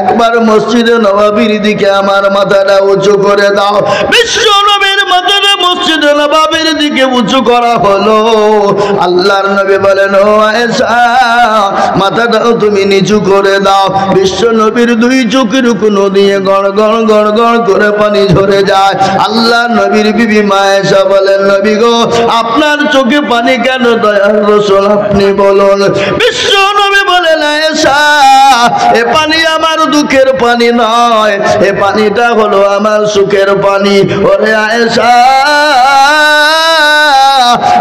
একবার মসজিদে নববীর দিকে আমার মাথাটা উঁচু করে দাও। বিশ্ব নবীর মাথাটা মসজিদে নববীর দিকে উঁচু করা হলো। আল্লাহর নবী বলেন, ও আয়েশা, মাথাটাও তুমি নিচু করে দাও। বিশ্ব নবীর দুই চোখের কোণে দিয়ে গড় গড় গড় গড় করে পানি ঝরে যায়। আল্লাহ নবীর বিবি মা আয়েশা বলেন, নবী গো, আপনার চোখে পানি কেন দয়ার রাসূল আপনি বলুন। বিশ্ব নবী বলেন, আয়েশা, এ পানি আমার দুঃখের পানি নয়, এ পানিটা হলো আমার সুখের পানি। ওরে আয়েশা,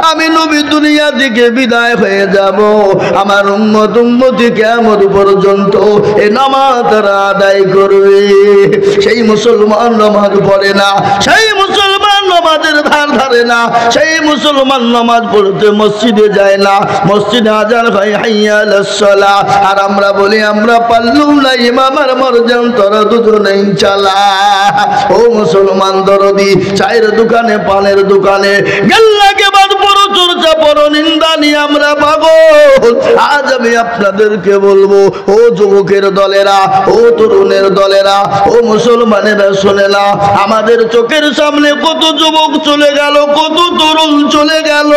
আমি নবী দুনিয়া থেকে বিদায় হয়ে যাব, আমার উম্মতি কিয়ামত পর্যন্ত এই নামাজ তারা আদায় করবে। সেই মুসলমান নামাজ পড়ে না, সেই মুসলমান নামাজের ধার ধারে না, সেই মুসলমান নামাজ পড়তে মসজিদে যায় না। মসজিদে আজান হয় হাইয়া আলাস সালাহ, আর আমরা বলি আমরা পারলুম না, ইমাম আর মরজান তোরা দুজনেই চালা। ও মুসলমান দরদি, চায়ের দোকানে পানের দোকানে গেল্লাকে বাদ পড়ো, চর্চা পড়ো, নিন্দা নিয়ে আমরা পাগল। আজ আমি আপনাদেরকে বলবো, ও যুবকের দলেরা, ও তরুণের দলেরা, ও মুসলমানেরা, শুনে না, আমাদের চোখের সামনে কত যুবক চলে গেল, কত তরুণ চলে গেল।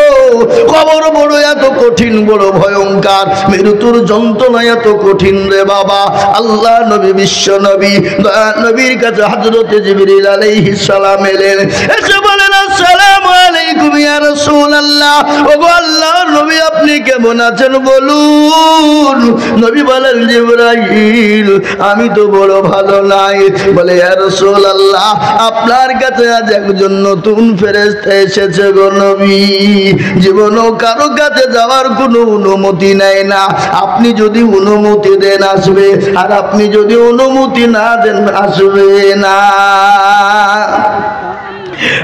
খবর বড় এত কঠিন, বড় ভয়ঙ্কর, মৃত্যুর যন্ত্রণা এত কঠিন রে বাবা। আল্লাহ নবী, বিশ্ব নবী, দয়া নবীর কাছে হযরতে জিবরিল আলাইহিস সালাম এলেন, এসে বলেন, আসসালামু আলাইকুম ইয়া রাসূলুল্লাহ। ওগো আল্লাহর নবী, আপনি কেমন আছেন বলুন। নবী বলেন, জিবরাইল, আমি তো বড় ভালো নাই। বলে, ইয়া রাসূলুল্লাহ, আপনার কাছে আজ একজন নতুন ফেরেশতা এসেছে গো নবী। জীবনও কারো কাছে যাওয়ার কোনো অনুমতি নেয় না, আপনি যদি অনুমতি দেন আসবে, আর আপনি যদি অনুমতি না দেন আসবে না।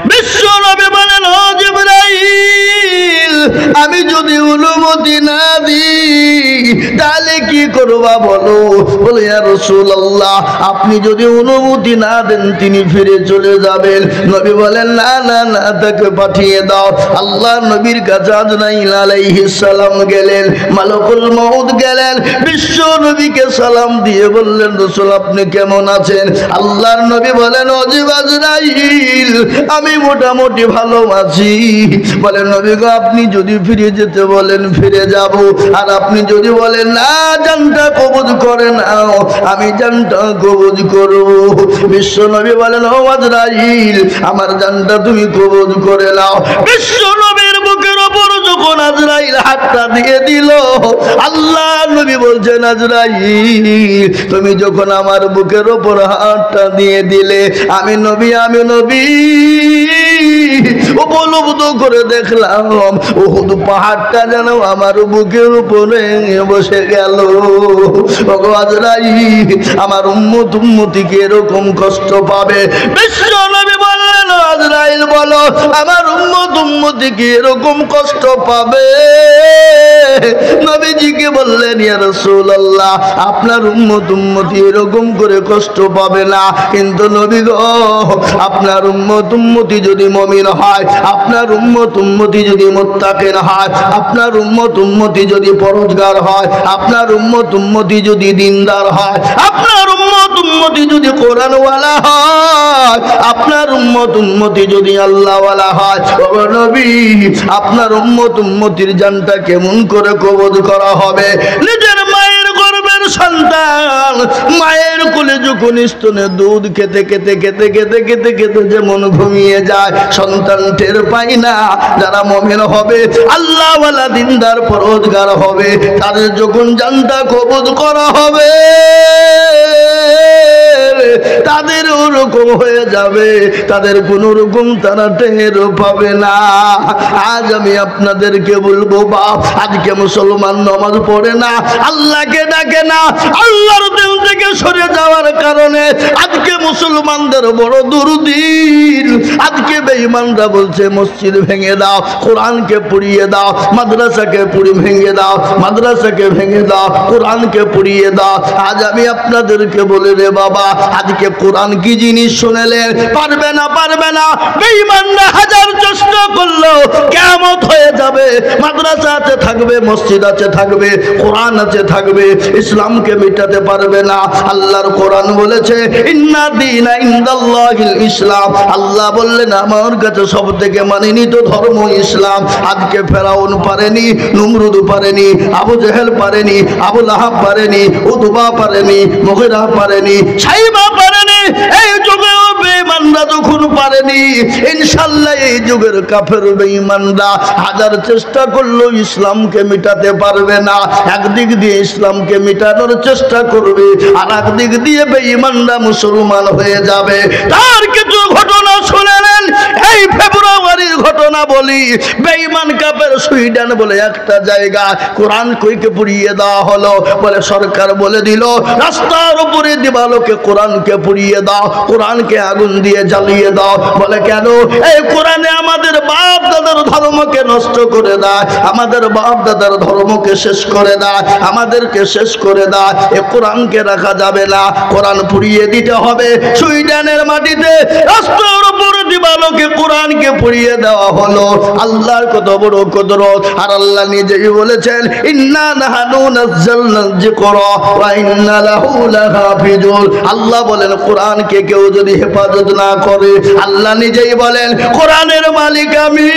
বিশ্ব নবী বলেন, ও জিবরাইল, আমি যদি অনুমতি না দিই তাহলে কি করবা বলো। বলে, ইয়া রাসূলুল্লাহ, আপনি যদি অনুমতি না দেন তিনি ফিরে চলে যাবেন। নবী বলেন, না না না, তাকে পাঠিয়ে দাও। আল্লাহ নবীর কাছে আজরাইল আলাইহিস সালাম গেলেন, মালাকুল মউত গেলেন, বিশ্ব নবীকে সালাম দিয়ে বললেন, রাসূল আপনি কেমন আছেন। আল্লাহর নবী বলেন, ও আজরাইল, আমি মোটামুটি ভালো আছি। বলেন, নবী গো, আপনি যদি ফিরে যেতে বলেন ফিরে যাব, আর আপনি যদি বলেন না জানটা কবজ করে নাও, আমি জানটা কবজ করব। বিশ্ব নবী বলেন, ও আজরাইল, আমার জানটা তুমি কবজ করে নাও। বিশ্ব নবীর বুকের ওপর যখন আজরাইল হাতটা দিয়ে দিল, আল্লাহ নবী বলছেন, আজরাইল, তুমি যখন আমার বুকের ওপর হাতটা দিয়ে দিলে, আমি নবী উপলব্ধ করে দেখলাম উহুদ পাহাড়টা যেন আমার বুকের উপরে বসে গেল। ওগো আজরাইল, আমার উম্মতি কি এরকম কষ্ট পাবে? বিশ্ব নবী বললেন, আজরাইল বলো, আমার উম্মতি কি এরকম কষ্ট পাবে? নবীজিকে বললেন, ইয়া রাসূলুল্লাহ, আপনার উম্মতি এরকম করে কষ্ট পাবে না, কিন্তু নবী গো, আপনার উম্মতি যদি মুমিন হয়, আপনার উম্মতি যদি মুত্তাকিন হয়, আপনার উম্মতি যদি পরহেজগার হয়, আপনার উম্মতি যদি দিনদার হয়, আপনার উম্মতি যদি কোরআনওয়ালা হয়, আপনার উম্মতি যদি আল্লাহওয়ালা হয়, ও নবী, আপনার উম্মতির জানটা কেমন করে কবজ করা হবে? নিজের মায়ের গর্ভের সন্তান মায়ের কোলে যখন স্তনে দুধ খেতে খেতে খেতে খেতে খেতে খেতে যেমন ঘুমিয়ে যায়, সন্তান টের পায় না। যারা মুমিন হবে, আল্লাহওয়ালা দিনদার পরহেজগার হবে, তাদের যখন জানটা কবজ করা হবে, তাদের ওরকম হয়ে যাবে, তাদের কোন রকম তারা টের পাবে না। আজ আমি আপনাদেরকে বলবো, বাপ, আজকে মুসলমান নামাজ পড়ে না, আল্লাহকে ডাকে না, আল্লাহর দিন থেকে সরে যাওয়ার কারণে আজকে মুসলমানদের বড় দুর্দিন। আজকে বেঈমানরা বলছে মসজিদ ভেঙে দাও, কোরআনকে পুড়িয়ে দাও, মাদ্রাসাকে ভেঙে দাও, মাদ্রাসাকে ভেঙে দাও, কোরআনকে পুড়িয়ে দাও। আজ আমি আপনাদেরকে বলি রে বাবা, আজ আজকে কোরআন কি জিনিস শুনেলেন, পারবে না বেঈমানরা হাজার চেষ্টা করলো কিয়ামত হয়ে যাবে, মাদ্রাসা আছে থাকবে, মসজিদ আছে থাকবে, কোরআন আছে থাকবে, ইসলামকে মিটাতে পারবে না। আল্লাহর কোরআন বলেছে ইন্না দীনা ইনদাল্লাহিল ইসলাম, আল্লাহ বললেন আমার কাছে সবথেকে মানিনীত ধর্ম ইসলাম। আজকে ফেরাউন পারেনি, নমরুদ পারেনি, আবু জেহেল পারেনি, আবু লাহাব পারেনি, উতবা পারেনি, মুগীরা পারেনি, সাইবা পারেনি। এই যুগেও বেঈমানরা যখন পারেনি, ইনশাআল্লাহ এই যুগের কাফের বেঈমানরা হাজার চেষ্টা করলেও ইসলামকে মিটাতে পারবে না। একদিক দিয়ে ইসলামকে মিটানোর চেষ্টা করবে, আর একদিক দিয়ে বেঈমানরা মুসলমান হয়ে যাবে। তার কিছু ঘটনা শুনেলেন, এই ফেব্রুয়ারির ঘটনা বলি। বেঈমান কাফের সুইডেন বলে একটা জায়গা কোরআন কইকে পুড়িয়ে দেওয়া হলো। বলে সরকার বলে দিল রাস্তার উপরে দিবালোকে কোরআনকে পুড়িয়ে দাও, কোরআনকে আগুন দিয়ে জ্বালিয়ে দাও। বলে কেন? এই কোরআনে আমাদের বাপ দাদার ধর্মকে নষ্ট করে দেয়, আমাদের বাপ দাদার ধর্মকে শেষ করে দেয়, আমাদেরকে শেষ করে দেয়। এ কোরআনকে রাখা যাবে না, কোরআন পুড়িয়ে দিতে হবে। সুইডেনের মাটিতে রাস্তার উপরে দিবালোকে কোরআনকে পুড়িয়ে দেওয়া হলো। আল্লাহর কত বড় কুদরত! আর আল্লাহ নিজেই বলেছেন ইন্না নাহনু নাযালনা যিকরা ওয়া ইন্না লাহু লাহাফিজুন। আল্লাহ বলেন কোরআনকে কেউ যদি হেফাজত না করে, আল্লাহ নিজেই বলেন কোরআনের মালিক আমি,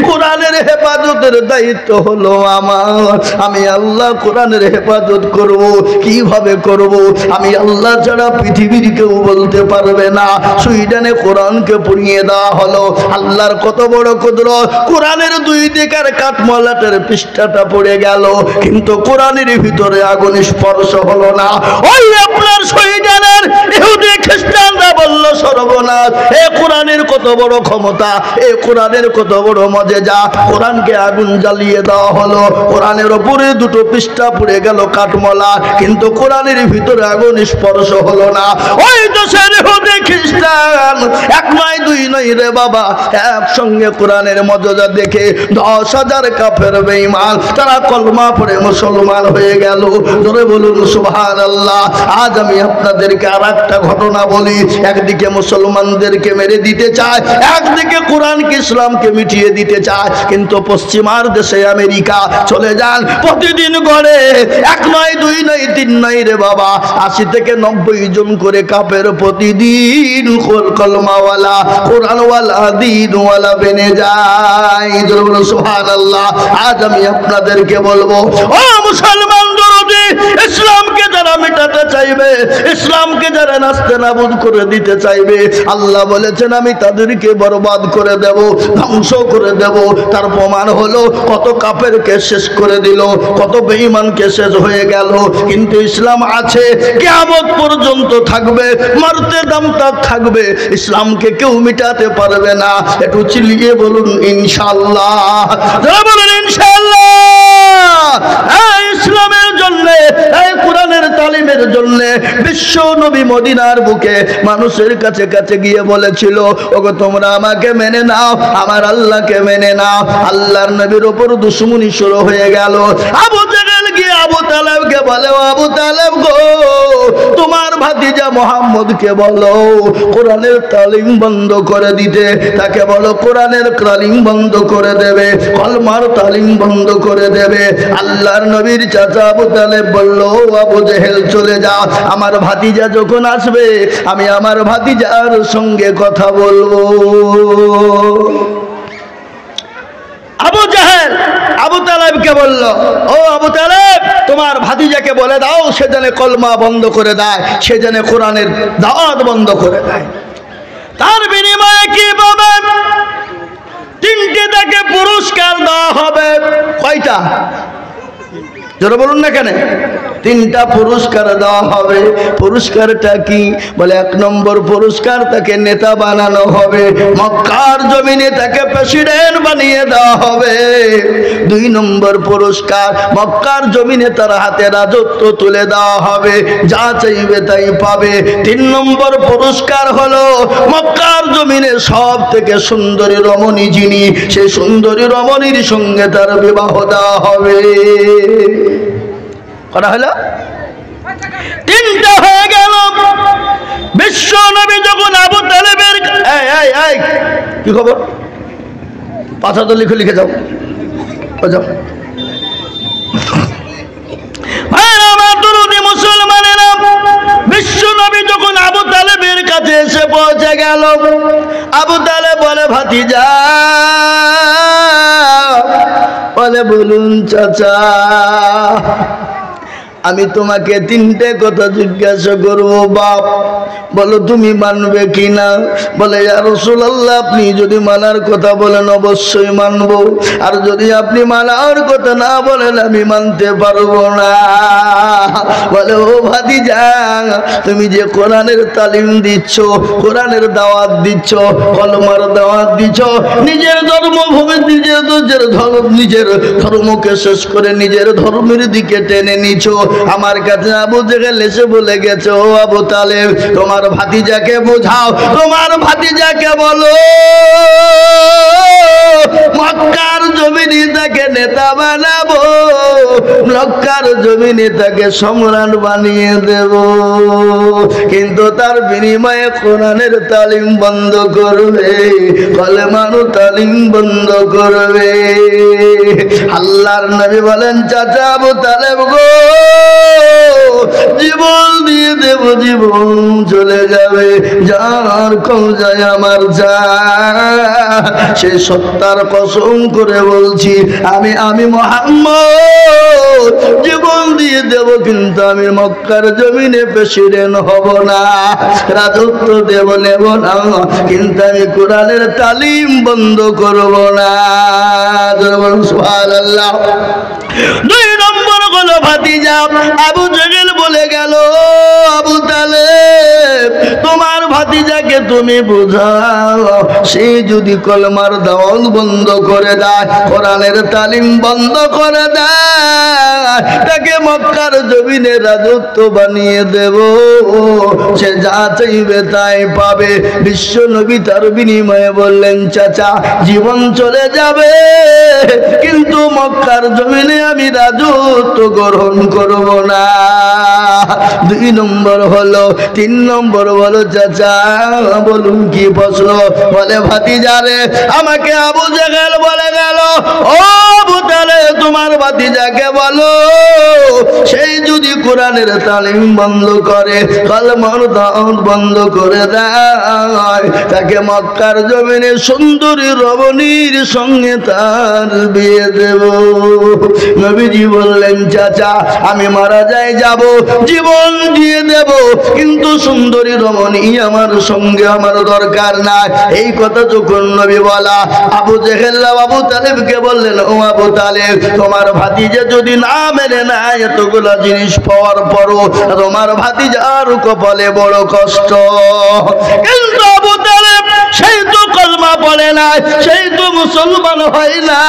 কোরআনের হেফাজতের দায়িত্ব হলো আমার। আমি আল্লাহ কোরআনের হেফাজত করব। কিভাবে করব? আমি আল্লাহ ছাড়া পৃথিবীর কেউ বলতে পারবে না। সুইডেনে কোরআনকে পুড়িয়ে দেওয়া হলো। আল্লাহর কত বড় কুদরত! কোরআনের দুই দিকের কাঠমলাটের পৃষ্ঠাটা পড়ে গেল, কিন্তু কোরআনের ভিতরে আগুন স্পর্শ হলো না। ওই আপনার সুইডেনের ইহুদি খ্রিস্টানরা বলল সর্বনাশ, এ কোরআনের কত বড় ক্ষমতা, এ কোরআনের কত বড় মজেজা। কোরআনকে আগুন জ্বালিয়ে দেওয়া হলো, কোরআনের উপরে দুটো পৃষ্ঠা পড়ে গেল কাঠমলা, কিন্তু কোরআনের ভিতরে আগুন স্পর্শ হলো না। ওই দেশের ইহুদি খ্রিস্টান এক নয় দুই নয় রে বাবা, একসঙ্গে কোরআনের মজেজা দেখে 10,000 কাফের বেঈমান তারা কলমা পড়ে মুসলমান হয়ে গেল। জোরে বলুন সুবহানাল্লাহ। আজ আমি আপনাদেরকে আর একটা ঘটনা বলি। একদিকে মুসলমানদেরকে মেরে দিতে চায়, একদিকে কোরআনকে ইসলামকে মিটিয়ে দিতে চায়। কিন্তু পশ্চিমার দেশে আমেরিকা চলে যান, প্রতিদিন গড়ে এক নয় দুই নয় তিন নয় রে বাবা 80 থেকে 90 জন করে কাফের প্রতিদিন কলমাওয়ালা কোরআনওয়ালা দিনওয়ালা বেনে যায়। জোরে বলুন সুবহানাল্লাহ। আজ আমি আপনাদেরকে বলবো, ও মুসলমান দরদি, ইসলামকে যারা মেটাতে চাইবে, ইসলামকে যারা নাস্তে নাবুদ করে দিতে চাইবে, আল্লাহ বলেছেন আমি তাদেরকে বরবাদ করে দেব, ধ্বংস করে দেব। তার প্রমাণ হলো কত কাফেরকে শেষ করে দিল, কত বেঈমানকে শেষ হয়ে গেল। কিন্তু ইসলাম আছে, কিয়ামত পর্যন্ত থাকবে, মরতে দম তক থাকবে। ইসলামকে কেউ মিটাতে পারবে না। একটু চিল্লিয়ে বলুন ইনশাআল্লাহ। যারা বলেন ইনশাআল্লাহ। ইসলামের জন্য, এই কোরআনের তালিমের জন্য বিশ্ব নবী মদিনার বুকে মানুষের কাছে কাছে গিয়ে বলেছিল, ওগো তোমরা আমাকে মেনে নাও, আমার আল্লাহকে মেনে নাও। আল্লাহর নবীর উপর দুশমনি শুরু হয়ে গেল। আবু জেহেল গিয়ে আবু তালেবকে বলে, আবু তালেব গো, তোমার ভাতিজা মুহাম্মদকে বলো কোরআনের তালিম বন্ধ করে দিতে। তাকে বলো কোরআনের তালিম বন্ধ করে দেবে, কলমার তালিম বন্ধ করে দেবে। আল্লাহর নবীর চাচা আবু তালেব বলল, আবু জেহেল চলে যাও, আমার ভাতিজা যখন আসবে আমি আমার ভাতিজার সঙ্গে কথা বলবো। আবু জেহেল আবু তালেবকে বলল, ও আবু তালেব, তোমার ভাতিজাকে বলে দাও সে যেন কলমা বন্ধ করে দেয়, সে যেন কোরআনের দাওয়াত বন্ধ করে দেয়। তার বিনিময়ে কি পাবেন? 3টে তাকে পুরস্কার দেওয়া হবে। কয়টা? জোরে বলুন না কেন? 3টা পুরস্কার দেওয়া হবে। পুরস্কারটা কি? বলে 1 নম্বর পুরস্কার তাকে নেতা বানানো হবে, মক্কার জমিনে তাকে প্রেসিডেন্ট বানিয়ে দেওয়া হবে। 2 নম্বর পুরস্কার মক্কার জমিনে তার হাতে রাজত্ব তুলে দেওয়া হবে, যা চাইবে তাই পাবে। 3 নম্বর পুরস্কার হলো মক্কার জমিনে সব থেকে সুন্দরী রমণী যিনি, সেই সুন্দরী রমণীর সঙ্গে তার বিবাহ দেওয়া হবে। করা হলো? 3টা হয়ে গেল। বিশ্ব নবী যখন আবু তালেবের কি খবর পাথর তো লিখে যাও যাও মুসলমানেরা বিশ্ব নবী যখন আবু তালেবের কাছে এসে পৌঁছে গেল আবু তালেব বলে ভাতিজা বলে বলুন চাচা আমি তোমাকে তিনটে কথা জিজ্ঞাসা করব বাপ বলো তুমি মানবে কিনা বলে ইয়া রাসূলুল্লাহ আপনি যদি মানার কথা বলেন অবশ্যই মানব আর যদি আপনি মানার কথা না বলেন আমি মানতে পারবো না বলে ও ভাতিজা তুমি যে কোরআনের তালিম দিচ্ছ কোরআনের দাওয়াত দিচ্ছ কলমার দাওয়াত দিচ্ছ নিজের ধর্মভূমি নিজের ধর্মকে শেষ করে নিজের ধর্মের দিকে টেনে নিছো আমার কাছে আবু জেহেল এসে বলে গেছে ও আবু তালেব তোমার ভাতিজাকে বোঝাও তোমার ভাতিজাকে বলো মক্কার জমিনে তাকে নেতা বানাবো মক্কার জমিনে তাকে সম্রাট বানিয়ে দেব কিন্তু তার বিনিময়ে কোরআনের তালিম বন্ধ করবে কলেমার তালিম বন্ধ করবে আল্লাহর নবী বলেন চাচা আবু তালেব গো জীবন দিয়ে দেব জীবন চলে যাবে যার কওজায় আমার জান সে সত্তার কসম করে বলছি আমি মুহাম্মদ জীবন দিয়ে দেব কিন্তু আমি মক্কার জমিনে প্রেসিডেন্ট হব না রাজত্ব দেব নেব না কিন্তু আমি কোরআনের তালিম বন্ধ করব না সুবহানাল্লাহ দুই নম্বর হলো ভাতিজা আবু জেহেল বলে গেল আবু তালেব তোমার ভাতিজাকে তুমি বুঝাও সে যদি কলমার দাওয়াত বন্ধ করে দেয় কোরআনের তালিম বন্ধ করে দেয় তাকে মক্কার জমিনে রাজত্ব বানিয়ে দেব সে যা চাইবে তাই পাবে বিশ্ব নবী তার বিনিময়ে বললেন চাচা জীবন চলে যাবে কিন্তু মক্কার জমিনে আমি রাজত্ব গ্রহণ করব না দুই নম্বর হলো তিন নম্বর বলো চাচা বলুন কি প্রশ্ন বলে ভাতিজারে আমাকে আবু জেহেল বলে গেল ও আবু তালেব তোমার ভাতিজাকে বলো সেই যদি কোরআনের তালিম বন্ধ করে কলমার দাওয়াত বন্ধ করে দেয় তাকে মক্কার জমিনে সুন্দরী রমণীর সঙ্গে তার বিয়ে দেব নবীজি বললেন চাচা আমি মারা যাই যাব জীবন দিয়ে দেব কিন্তু সুন্দরী রমণী আমার সঙ্গে আমার দরকার নাই এই কথা যখন নবী বলা আবু জেহেল আবু তালেবকে বললেন ও আবু তালেব তোমার ভাতিজা যদি না মেনে না এতগুলা জিনিস পাওয়ার পরও তোমার ভাতিজার কপালে বড় কষ্ট কিন্তু আবু তালেব সেই তো কলমা পড়ে না সেই তো মুসলমান হয় না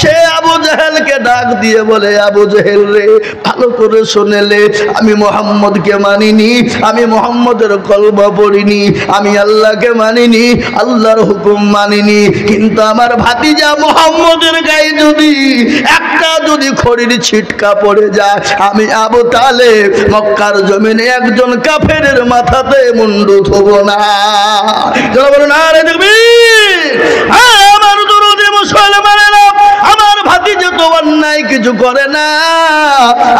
সে আবু জেহেলকে ডাক দিয়ে বলে আবু জেহেল রে ভালো করে শুনেলে আমি মুহাম্মদকে মানিনি আমি মুহাম্মদের কলমা পড়িনি আমি আল্লাহকে মানিনি আল্লাহর হুকুম মানিনি কিন্তু আমার ভাতিজা মুহাম্মদের গায়ে যদি একটা যদি খড়ির ছিটকা পড়ে যায় আমি আবু তালেব মক্কার জমিনে একজন কাফেরের মাথাতে মুন্ডু থব না যারা বলেন আরে দেখবি আমার দরুদে মুসলমানেরা আমার ভাতিজা তো অন্যায় কিছু করে না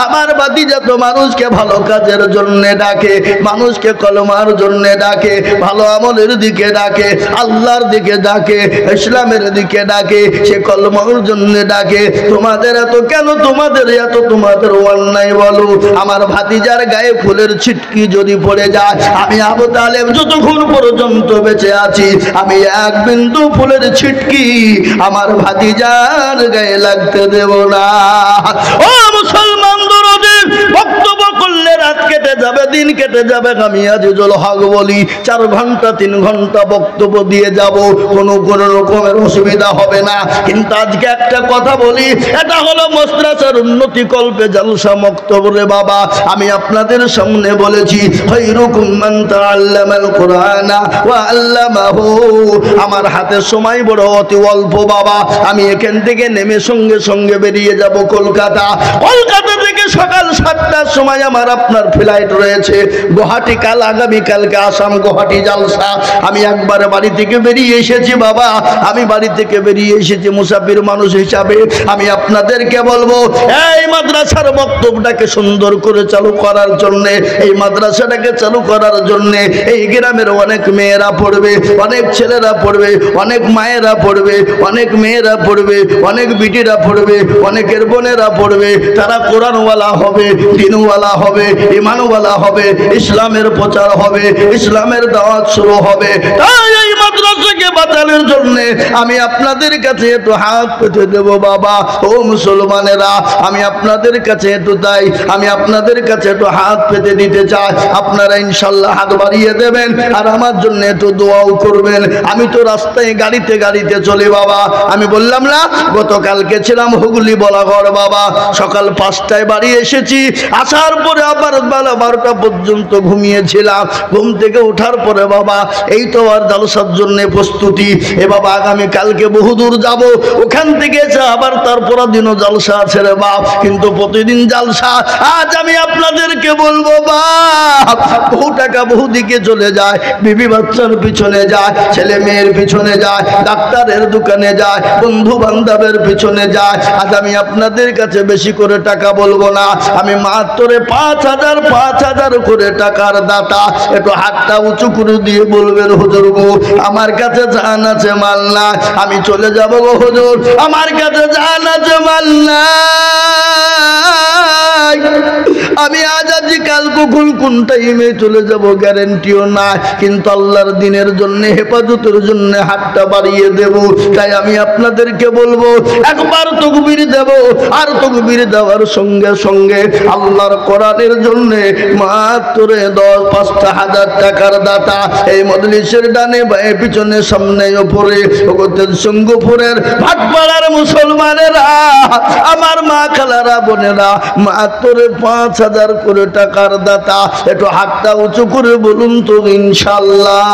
আমার ভাতিজা তো মানুষকে ভালো কাজের জন্য ডাকে মানুষকে কলমার জন্য ডাকে ভালো আমলের দিকে ডাকে আল্লাহর দিকে ডাকে ইসলামের দিকে ডাকে সে কলমার জন্য ডাকে তোমাদের এত কেন তোমাদের অন্যায় বলো আমার ভাতিজার গায়ে ফুলের ছিটকি যদি পড়ে যায় আমি আবু তালেব যতক্ষণ পর্যন্ত বেঁচে আছি আমি এক বিন্দু ফুলের ছিটকি আমার ভাতিজার গায়ে লাগতে দেব না ও মুসলমান দরদি বক্তব্য করলে রাত কেটে যাবে দিন কেটে যাবে আমি আজিজুল হক বলি 4 ঘন্টা 3 ঘন্টা বক্তব্য দিয়ে যাব কোনো রকমের অসুবিধা হবে না কিন্তু আজকে একটা কথা বলি এটা হলো মাদ্রাসার উন্নতি কল্পে জলসা মক্তব রে বাবা আমি আপনাদের সামনে বলেছি খায়রুকুম মান তাআল্লামাল কুরআনা ওয়া আল্লামাহু আমার হাতে সময় বড় অতি অল্প বাবা আমি এখান থেকে নেমে সঙ্গে সঙ্গে বেরিয়ে যাব কলকাতা থেকে সকাল 7টার সময় আমার আপনার ফ্লাইট রয়েছে গুয়াহাটি, কাল আগামীকালকে আসাম গুয়াহাটি জালসা। আমি একবারে বাড়ি থেকে বেরিয়ে এসেছি বাবা, আমি বাড়ি থেকে বেরিয়ে এসেছি মুসাফির মানুষ হিসাবে। আমি আপনাদেরকে বলবো এই মাদ্রাসার বক্তব্যটাকে সুন্দর করে চালু করার জন্যে, এই মাদ্রাসাটাকে চালু করার জন্যে এই গ্রামের অনেক মেয়েরা পড়বে, অনেক ছেলেরা পড়বে, অনেক মায়েরা পড়বে, অনেক মেয়েরা পড়বে, অনেক বিটিরা পড়বে, অনেকের বোনেরা পড়বে। তারা কোরআনওয়ালা হবে, দিনওয়ালা হবে, ইমানওয়ালা হবে, ইসলামের প্রচার হবে, ইসলামের দাওয়াত শুরু হবে। তাই এই মাদ্রাসাকে বাঁচানোর জন্যে আমি আপনাদের কাছে একটু হাত পেতে দেব বাবা। ও মুসলমানেরা, আমি আপনাদের কাছে একটু তাই আমি আপনাদের কাছে একটু হাত পেতে দিতে চাই। আপনারা ইনশাল্লাহ হাত বাড়িয়ে দেবেন আর আমার জন্য একটু দোয়াও করবেন। আমি তো রাস্তায় গাড়িতে গাড়িতে চলি বাবা। আমি বললাম না গতকালকে ছিলাম হুগলি বলাগড় বাবা, সকাল 5টায় বাড়ি এসেছি। আসার পরে আবার বেলা 12টা পর্যন্ত ঘুমিয়েছিলাম। ঘুম থেকে ওঠার পরে বাবা এই তো আর জালসার জন্য প্রস্তুতি। এ বাবা আগামী কালকে বহুদূর যাব, ওখান থেকে আবার তারপর দিনও জালসা আছে রে বাপ, কিন্তু প্রতিদিন জালসা। আজ আমি আপনাদেরকে বলবো বাপ, বহু টাকা বহু দিকে চলে যায়, বিবি বাচ্চার পিছনে যায়, ছেলে মেয়ের পিছনে যায়, ডাক্তারের দোকানে যায়, বন্ধু বান্ধবের পিছনে যায়। আজ আমি আপনাদের কাছে বেশি করে টাকা বলবো না, আমি মাত্র 5,000 করে টাকার দাতা। একটু হাতটা উঁচু করে দিয়ে বলবেন হুজুর গো আমার কাছে জান আছে মাল না, আমি চলে যাব গো হুজুর, আমার কাছে জান আছে মাল না, আমি আজ কাল কখন কোন টাইমে চলে যাব গ্যারান্টিও না, কিন্তু আল্লাহর দিনের জন্য হেফাজতের জন্য হাতটা বাড়িয়ে দেব। তাই আমি আপনাদেরকে বলবো একবার তাকবীর দেব, আর তাকবীর দেওয়ার সঙ্গে সঙ্গে আল্লাহর কোরআনের জন্য মাত্র 10,000 টাকার দাতা এই মজলিসের ডানে বায়ে পিছনে সামনে উপরে সঙ্গপুরের ভাটপাড়ার মুসলমানেরা, আমার মা খালারা বোনেরা, মাত্র 5,000 করে টাকার দাতা। একটু হাতটা উঁচু করে বলুন তো ইনশাল্লাহ।